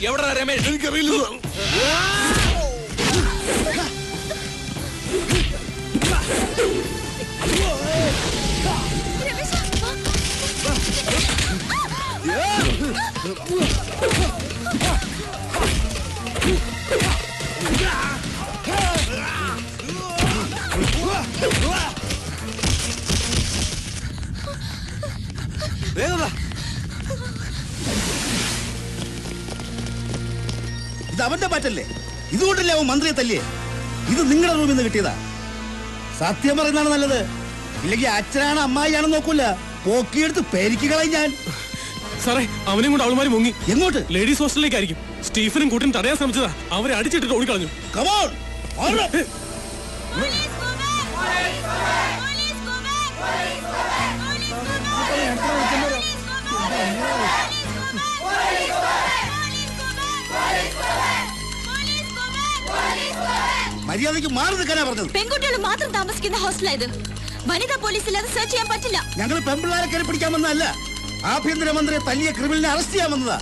എവിടെ രമേശ്? എനിക്കറിയില്ല. ഇത് അവന്റെ പാറ്റല്ലേ? ഇതുകൊണ്ടല്ലേ അവൻ മന്ത്രിയെ തല്ലിയേ? ഇത് നിങ്ങളുടെ റൂമിൽ നിന്ന് കിട്ടിയതാ. സത്യം പറയുന്നതാണ് നല്ലത്. ഇല്ലെങ്കിൽ അച്ഛനാണ് അമ്മായിയാണെന്ന് നോക്കൂല. പോക്കിയെടുത്ത് പേരിക്കുകളായി ഞാൻ. സാറേ, അവനെയും കൊണ്ട് അവളുമാര് മുങ്ങി. എങ്ങോട്ട്? ലേഡീസ് ഹോസ്റ്റലിലേക്കായിരിക്കും. സ്റ്റീഫനും കൂട്ടിനും തടയാൻ ശ്രമിച്ചതാ. അവരെ അടിച്ചിട്ടിട്ട് ഓടിക്കളഞ്ഞു. മര്യാദയ്ക്ക് മാറി നിൽക്കാനാ പറഞ്ഞത്. പെൺകുട്ടികൾ മാത്രം താമസിക്കുന്ന ഹോസ്റ്റലായത്. വനിതാ പോലീസിൽ അത് സെർച്ച് ചെയ്യാൻ പറ്റില്ല. ഞങ്ങൾ പെൺപിള്ളാരെ കയറി പിടിക്കാൻ വന്നതല്ല. ആഭ്യന്തരമന്ത്രിയെ തല്ലിയ ക്രിമിനലിനെ അറസ്റ്റ് ചെയ്യാൻ വന്നതാ.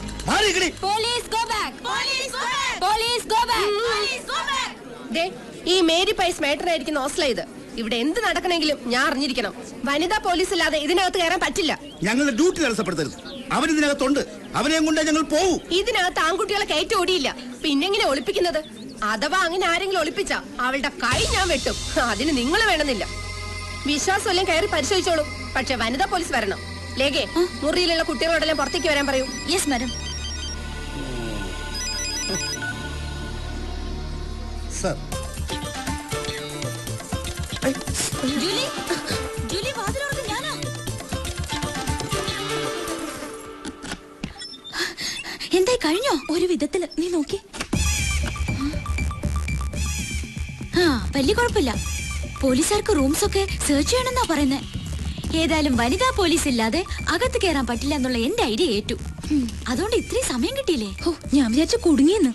ഈ മേരി പൈസ് മേട്ടറായിരിക്കുന്ന ഹോസ്റ്റലാ ഇത്. ഇവിടെ എന്ത് നടക്കണമെങ്കിലും ഞാൻ അറിഞ്ഞിരിക്കണം. വനിതാ പോലീസ് ഇല്ലാതെ ഇതിനകത്ത് കയറാൻ പറ്റില്ല. ഞങ്ങളുടെ ഡ്യൂട്ടി തടസ്സപ്പെടുത്തരുത്. അവൻ ഇതിനകത്തുണ്ട്. അവനെയും കൊണ്ടേ ഞങ്ങൾ പോവൂ. ഇതിനകത്ത് ആൺകുട്ടികളെ കയറ്റി ഓടിയില്ല. പിന്നെങ്ങനെ ഒളിപ്പിക്കുന്നത്? അഥവാ അങ്ങനെ ആരെങ്കിലും ഒളിപ്പിച്ച അവളുടെ കൈ ഞാൻ വെട്ടും. അതിന് നിങ്ങൾ വേണമെന്നില്ല. വിശ്വാസമെല്ലാം കയറി പരിശോധിച്ചോളൂ. പക്ഷെ വനിതാ പോലീസ് വരണം. ലേഖേ, മുറിയിലുള്ള കുട്ടികളോടെല്ലാം പുറത്തേക്ക് വരാൻ പറയൂ. Yes madam. Sir, Julie, Julie വാതിൽ തുറക്ക്. ഞാനാ. എന്തായി കഴിഞ്ഞോ? ഒരു വിധത്തില്. നീ നോക്കി. വലിയ കുഴപ്പമില്ല. പോലീസുകാർക്ക് റൂംസ് ഒക്കെ സെർച്ച് ചെയ്യണമെന്നാ പറയുന്നത്. ഏതായാലും വനിതാ പോലീസ് ഇല്ലാതെ അകത്ത് കയറാൻ പറ്റില്ല എന്നുള്ള എന്റെ ഐഡിയ ഏറ്റു. അതുകൊണ്ട് ഇത്രയും സമയം കിട്ടിയില്ലേ? ഞാൻ വിചാരിച്ച കുടുങ്ങിയെന്ന്.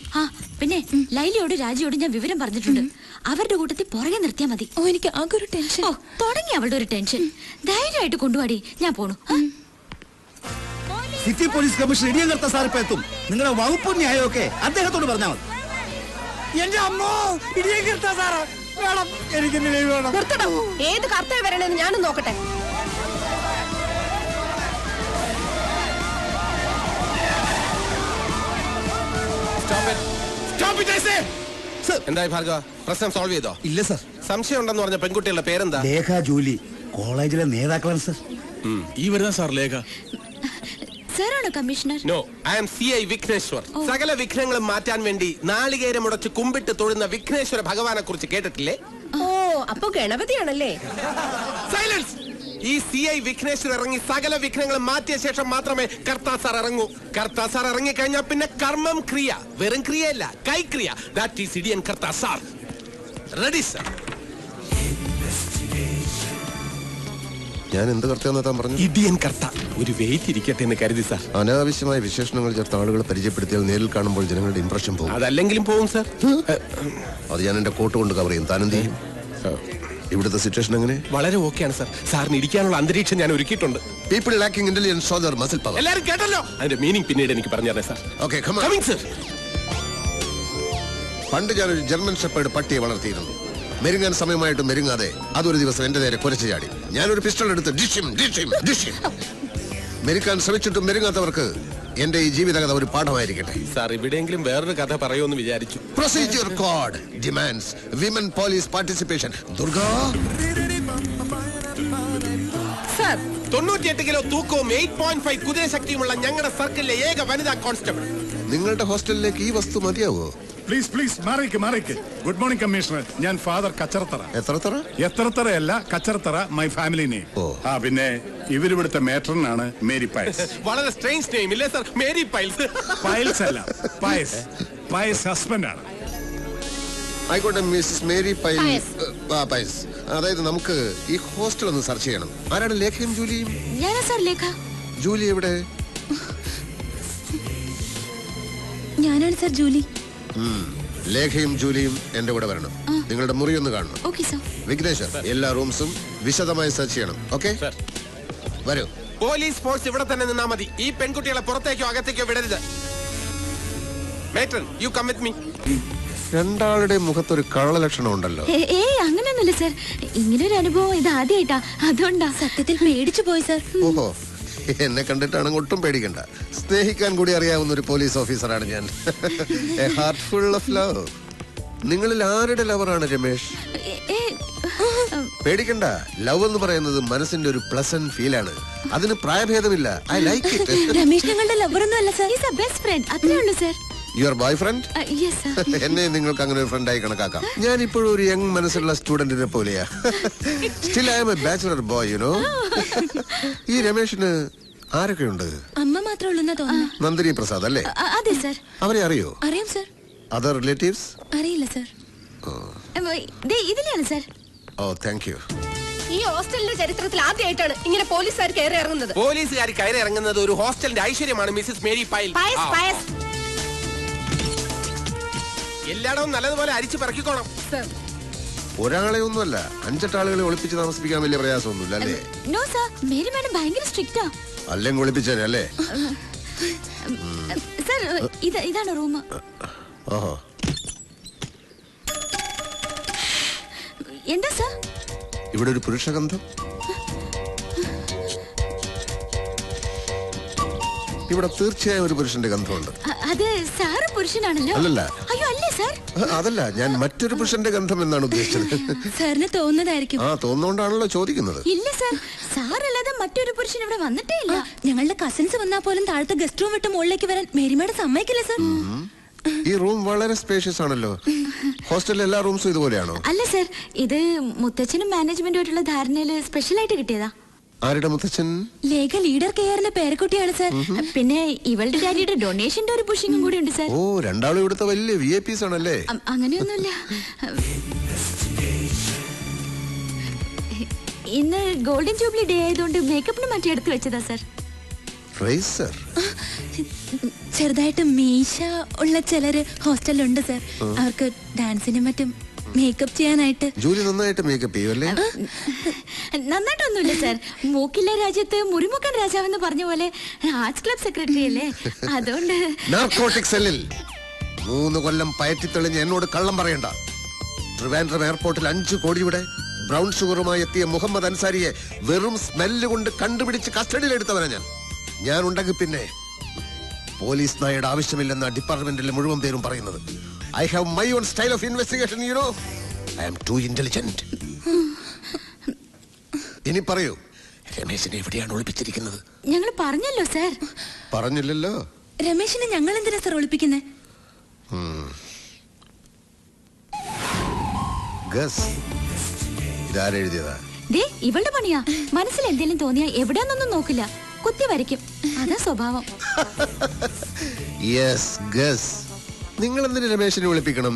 പിന്നെ ലൈലയോട് രാജിയോട് ഞാൻ വിവരം പറഞ്ഞിട്ടുണ്ട്. അവരുടെ കൂട്ടത്തിൽ പുറകെ നിർത്തിയാ മതി. എനിക്ക് ആകെ ഒരു ടെൻഷൻ. തുടങ്ങി അവളുടെ ഒരു ടെൻഷൻ. ധൈര്യമായിട്ട് കൊണ്ടുപോടി. ഞാൻ പോണു. സിറ്റി പോലീസ് കമ്മീഷണർ ഇടിയങ്കർത്ത സാർ ഇപ്പൊ എത്തും. നിങ്ങളുടെ വകുപ്പ് ന്യായമൊക്കെ അദ്ദേഹത്തോട് പറഞ്ഞാൽ മതി. എന്റെ അമ്മോ, ഇടിയങ്കർത്ത സാറ് വേണം. എനിക്ക് നിർത്തണം. ഏത് കർത്തവ്യം വരണെന്ന് ഞാനും നോക്കട്ടെ. എന്തായി ഭാർഗവ, പ്രശ്നം സോൾവ് ചെയ്തോ? ഇല്ല സർ. സംശയം ഉണ്ടെന്ന് പറഞ്ഞ പെൺകുട്ടികളുടെ പേരെന്താ? ലേഖ, ജൂലി. കോളേജിലെ നേതാക്കളാണ് സർ. ഈ വരുന്ന സാർ ലേഖ. സാറാണോ commissioner? No, I am CI Vighneshwar. സകല വിഘ്നങ്ങളും മാറ്റാൻ വേണ്ടി നാളികേരം മുടച്ച് കുമ്പിട്ട് തൊഴുന്ന വിഘ്നേശ്വര ഭഗവാനെ കുറിച്ച് കേട്ടിട്ടില്ലേ? ഓ, അപ്പൊ ഗണപതിയാണല്ലേ? സൈലൻസ്. ഈ CI വിഘ്നേശ്വർ ഇറങ്ങി സകല വിഘ്നങ്ങളും മാറ്റിയ ശേഷം മാത്രമേ കർത്താ സാർ ഇറങ്ങൂ. കർത്താ സാർ ഇറങ്ങി കഴിഞ്ഞാൽ പിന്നെ കർമ്മം ക്രിയ. വെറും ക്രിയയല്ല, കൈക്രിയ. ദാറ്റ് ഈസ് ഇടിയൻ കർത്താ സാർ. Ready sir? ഞാൻ എന്ത് കർത്തവ്യം താൻ പറഞ്ഞു? ഇടിയൻ കർത്ത. ഒരു വെയിറ്റ് ഇരിക്കട്ടെ എന്ന് കരുതി സാർ. അനാവശ്യമായ വിശേഷണങ്ങൾ ചേർത്ത ആളുകളെ പരിചയപ്പെടുത്തിയാൽ നേരിൽ കാണുമ്പോൾ ജനങ്ങളുടെ ഇംപ്രഷൻ പോകും. അതല്ലെങ്കിലും പോകും സാർ. അത് ഞാൻ എന്റെ കോട്ട് കൊണ്ട് കവർ ചെയ്യും. താനെന്ത് ചെയ്യും? ഇവിടുത്തെ സിറ്റുവേഷൻ എങ്ങനെ? വളരെ ഓക്കെയാണ് സാർ. സാറിന് ഇരിക്കാനുള്ള അന്തരീക്ഷം ഞാൻ ഒരുക്കിയിട്ടുണ്ട്. People lacking intelligence show their muscle power. എല്ലാവരും കേട്ടല്ലോ? അതിന്റെ മീനിങ് പിന്നീട് എനിക്ക് പറഞ്ഞു തരാം sir. Okay, come on. Coming sir. പണ്ട് ഞാനൊരു ജർമ്മൻ ഷെപ്പേർഡ് പട്ടിയെ വളർത്തിയിരുന്നു. മെരുങ്ങാൻ സമയമായിട്ട് മെരുങ്ങാതെ അതൊരു ദിവസം എന്റെ നേരെ കുരച്ചു ചാടി. ഞാനൊരു പിസ്റ്റൾ എടുത്ത് ഡിഷിം ഡിഷിം ഡിഷിം. മെരുക്കാൻ ശ്രമിച്ചിട്ടും മെരുങ്ങാത്തവർക്ക് എന്റെ ഈ ജീവിതകഥ ഒരു പാഠമായിരിക്കട്ടെ. സാർ, ഇവിടെയെങ്കിലും വേറൊരു കഥ പറയുമെന്ന് വിചാരിച്ചു. Procedure code demands women police participation. Durga, 98 kilo തൂക്കവും 8.5 കുതിരശക്തിയുമുള്ള ഞങ്ങളുടെ സർക്കിളിലെ ഏക വനിതാ കോൺസ്റ്റബിൾ. നിങ്ങളുടെ ഹോസ്റ്റലിലേക്ക് ഈ വസ്തു മതിയാവോ? പ്ലീസ് പ്ലീസ് മാറിക്ക്. Good morning commissioner. ഞാൻ ഫാദർ കച്ചറത്തറ. എത്രത്തറയല്ല, കച്ചറത്തറ മൈ ഫാമിലി നെയിം. പിന്നെ ഇവരിവിടുത്തെ മേട്രനാണ് മേരി പയസ്. വളരെ സ്ട്രേഞ്ച് നെയിം ഇല്ലേ സർ? Mary piles. പയൽസ് അല്ല, പയസ്. പയസ് ഹസ്ബൻഡ് ആണ്. ആയിക്കോട്ടെ Mrs Mary pile Pius. Pius. അതായത് നമുക്ക് ഈ ഹോസ്റ്റൽ ഒന്ന് സെർച്ച് ചെയ്യണം. ആരാണ് ലേഖയും ജൂലിയും? ഞാനാ സാർ ലേഖ. ജൂലി എവിടെ? ഞാനാണ് സാർ ജൂലി. ലേഖയും ജൂലിയും എന്റെ കൂടെ വരണം. നിങ്ങളുടെ മുറി ഒന്ന് കാണണം. Okay sir. വിഘ്നേശ്വർ, എല്ലാ റൂംസും വിശദമായി സെർച്ച് ചെയ്യണം. ഓക്കെ, വരൂ. പോലീസ് ഫോഴ്സ് ഇവിടെ തന്നെ നിന്നാ മതി. ഈ പെൺകുട്ടികളെ പുറത്തേക്കോ അകത്തേക്കോ വിടരുത്. Matron, you come with me. രണ്ടാളുടെ മുഖത്തൊരു കള്ളലക്ഷണം ഉണ്ടല്ലോ. ഏയ് അങ്ങനെയൊന്നുമില്ല സാർ. ഇങ്ങനൊരു അനുഭവം ഇത് ആദ്യമായിട്ടാ, അതുകൊണ്ടാ. സത്യത്തിൽ പേടിച്ചു പോയി സാർ. ഓഹോ, എന്നെ കണ്ടിട്ടാണെങ്കിൽ ഒട്ടും പേടിക്കണ്ട. സ്നേഹിക്കാൻ കൂടി അറിയാവുന്ന ഒരു പോലീസ് ഓഫീസറാണ് ഞാൻ. A heart full of love. നിങ്ങളിൽ ആരുടെ ലവറാണ് രമേശ്? പേടിക്കണ്ട. ലവ് എന്ന് പറയുന്നത് മനസ്സിന്റെ ഒരു പ്ലസന്റ് ഫീലാണ്. അതിന് പ്രായഭേദമില്ല. I like it. രമേശ് ഞങ്ങളുടെ ലവറൊന്നും അല്ല sir. Is a best friend, അത്രേ ഉള്ളൂ sir. Your boyfriend? Yes sir. എന്നെ നിങ്ങൾക്ക് അങ്ങനെ ഒരു ഫ്രണ്ടായി കണക്കാക്കാം. ഞാൻ ഇപ്പോഴും ഒരു യങ് മനസ്സുള്ള സ്റ്റുഡന്റിനെ പോലെയാ. Still I am a bachelor boy, you know. ഈ രമേശിന് ആരൊക്കെയുണ്ട്? അമ്മ മാത്രമേ ഉള്ളൂ എന്നാ തോന്നുന്നു. നന്ദിനി പ്രസാദ് അല്ലേ? അതെ സാർ. അവരെ അറിയോ? അറിയാം സാർ. Other relatives? അറിയില്ല സാർ. ഇതിലാണ് സാർ. Oh, thank you. ഈ ഹോസ്റ്റലിന്റെ ചരിത്രത്തിൽ ആദ്യമായിട്ടാണ് ഇങ്ങനെ പോലീസുകാർ കയറി ഇറങ്ങുന്നത്. പോലീസുകാർ കയറി ഇറങ്ങുന്നത് ഒരു ഹോസ്റ്റലിന്റെ ഐശ്വര്യമാണ് Mrs Mary pile. Pius, Pius. എല്ലായിടവും നല്ലതുപോലെ അരിച്ചു പറക്കിക്കോണം. സർ, ഒരാളെ ഒന്നുമല്ല, 5-8 ആളുകളെ ഒളിപ്പിച്ച് താമസിപ്പിക്കാൻ വലിയ പ്രയാസമൊന്നുമില്ല അല്ലേ? നോ സാർ, മേരി മാഡം ഭയങ്കര സ്ട്രിക്റ്റാ. അല്ലെങ്കിൽ ഒളിപ്പിച്ചേനെ അല്ലേ? സാർ ഇതാണ് റൂം. ഓഹോ, എന്താ സാർ? ഇവിടെ ഒരു പുരുഷഗന്ധം. ഇവിടെ തീർച്ചയായും ഒരു പുരുഷന്റെ ഗന്ധമുണ്ട്. അത് സാറ് പുരുഷനാണല്ലോ. അല്ലല്ല. അയ്യോ അല്ലേ സാർ? അതല്ല, ഞാൻ മറ്റൊരു പുരുഷന്റെ ഗന്ധം എന്നാണ് ഉദ്ദേശിച്ചത്. സാറിന് തോന്നുന്നതായിരിക്കും. തോന്നുകൊണ്ടാണല്ലോ ചോദിക്കുന്നത്. ഇല്ല സാർ, സാറല്ലാതെ മറ്റൊരു പുരുഷൻ ഇവിടെ വന്നിട്ടേ ഇല്ല. ഞങ്ങളുടെ കസിൻസ് വന്നാൽ പോലും താഴത്തെ ഗസ്റ്റ് റൂം വിട്ട് മുകളിലേക്ക് വരാൻ മേരിമേടെ സമ്മതിക്കില്ല സാർ. ഈ റൂം വളരെ സ്പേഷ്യസ് ആണല്ലോ. ഹോസ്റ്റലിലെ എല്ലാ റൂംസും ഇതുപോലെയാണോ? അല്ല സാർ, ഇത് മുത്തച്ഛനും മാനേജ്മെന്റുമായിട്ടുള്ള ധാരണയില് സ്പെഷ്യൽ ആയിട്ട് കിട്ടിയതാ. ആരുടെ മുത്തച്ഛൻ? ലേഖ ലീഡർ കെയറിന്റെ പേരക്കുട്ടിയാണ് സാർ. പിന്നെ ഇവളുടെ ഡാഡിയുടെ ഡൊണേഷന്റെ ഒരു പുഷിങ്ങും കൂടി ഉണ്ട് സാർ. ഓ, രണ്ടാളും ഇവിടുത്തെ വലിയ VIP ആണല്ലേ? അങ്ങനെയൊന്നുമില്ല. ഇന്ന് ഗോൾഡൻ ജൂബിലി ഡേ ആയതുകൊണ്ട് മേക്കപ്പിന് മറ്റേ എടുത്ത് വെച്ചതാ സാർ. റേസർ? ചെറുതായിട്ട് മീശ ഉള്ള ചിലര് ഹോസ്റ്റലിലുണ്ട് സാർ. അവർക്ക് ഡാൻസിനും മറ്റും മേക്കപ്പ് ചെയ്യാനായിട്ട്. ജൂലി നന്നായിട്ട് മേക്കപ്പ് ചെയ്യുമല്ലേ? നന്നായിട്ടൊന്നുമില്ല സാർ. മൂക്കില്ല രാജ്യത്ത് മുറിമുക്കൻ രാജാവെന്ന് പറഞ്ഞ പോലെ ആർട്സ് ക്ലബ് സെക്രട്ടറി അല്ലേ, അതുകൊണ്ട്. നാർക്കോട്ടിക് സെല്ലിൽ 3 കൊല്ലം പയറ്റിത്തെളിഞ്ഞ് എന്നോട് കള്ളം പറയണ്ട. ട്രിവാൻഡ്രം എയർപോർട്ടിൽ 5 കോടിയുടെ ബ്രൗൺ ഷുഗറുമായി എത്തിയ മുഹമ്മദ് അൻസാരിയെ വെറും സ്മെല്ല് കൊണ്ട് കണ്ടുപിടിച്ച് കസ്റ്റഡിയിലെടുത്തവനാ ഞാൻ ഉണ്ടെങ്കിൽ പിന്നെ പോലീസ് നായയുടെ ആവശ്യമില്ലെന്ന ഡിപ്പാർട്ട്മെന്റിലെ മുഴുവൻ പേരും പറയുന്നത്. I have my own style of investigation, you know. I am too intelligent. ഇനി പറയൂ, രമേശിനെ എവിടെയാണ് ഒളിപ്പിച്ചിരിക്കുന്നത്? ഞങ്ങൾ പറഞ്ഞല്ലോ സാർ. പറഞ്ഞില്ലല്ലോ. രമേശിനെ ഞങ്ങൾ എന്തിനാ സാർ ഒളിപ്പിക്കുന്നത്? ഗസ്, ഇതാരെഴുതിയതാ? ദേ ഇവളുടെ പണിയാ. മനസ്സിൽ എന്തെങ്കിലും തോന്നിയാ എവിടെയാന്നൊന്നും നോക്കില്ല, കുത്തി വരയ്ക്കും. അതാ സ്വഭാവം. Yes, guess. നിങ്ങൾ എന്തിനു രമേശിനെ വിളിപ്പിക്കണം?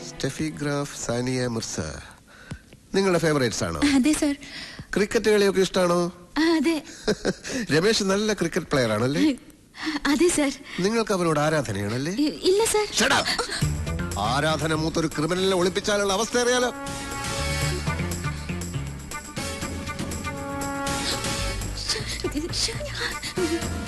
സ്റ്റെഫി ഗ്രാഫ്, സാനിയ മിർസ നിങ്ങളുടെ ഫേവറേറ്റ്സ് ആണോ? അതെ സാർ. ക്രിക്കറ്റ് കളിയൊക്കെ ഇഷ്ടമാണോ? അതെ. രമേശ് നല്ല ക്രിക്കറ്റ് പ്ലെയർ ആണല്ലേ? അതെ സാർ. നിങ്ങൾക്ക് അവരോട് ആരാധനയാണല്ലേ? ഇല്ല സാർ. Shut up! ആരാധന മൂത്തൊരു ക്രിമിനലിനെ ഒളിപ്പിച്ചാലുള്ള അവസ്ഥ അറിയാലോ.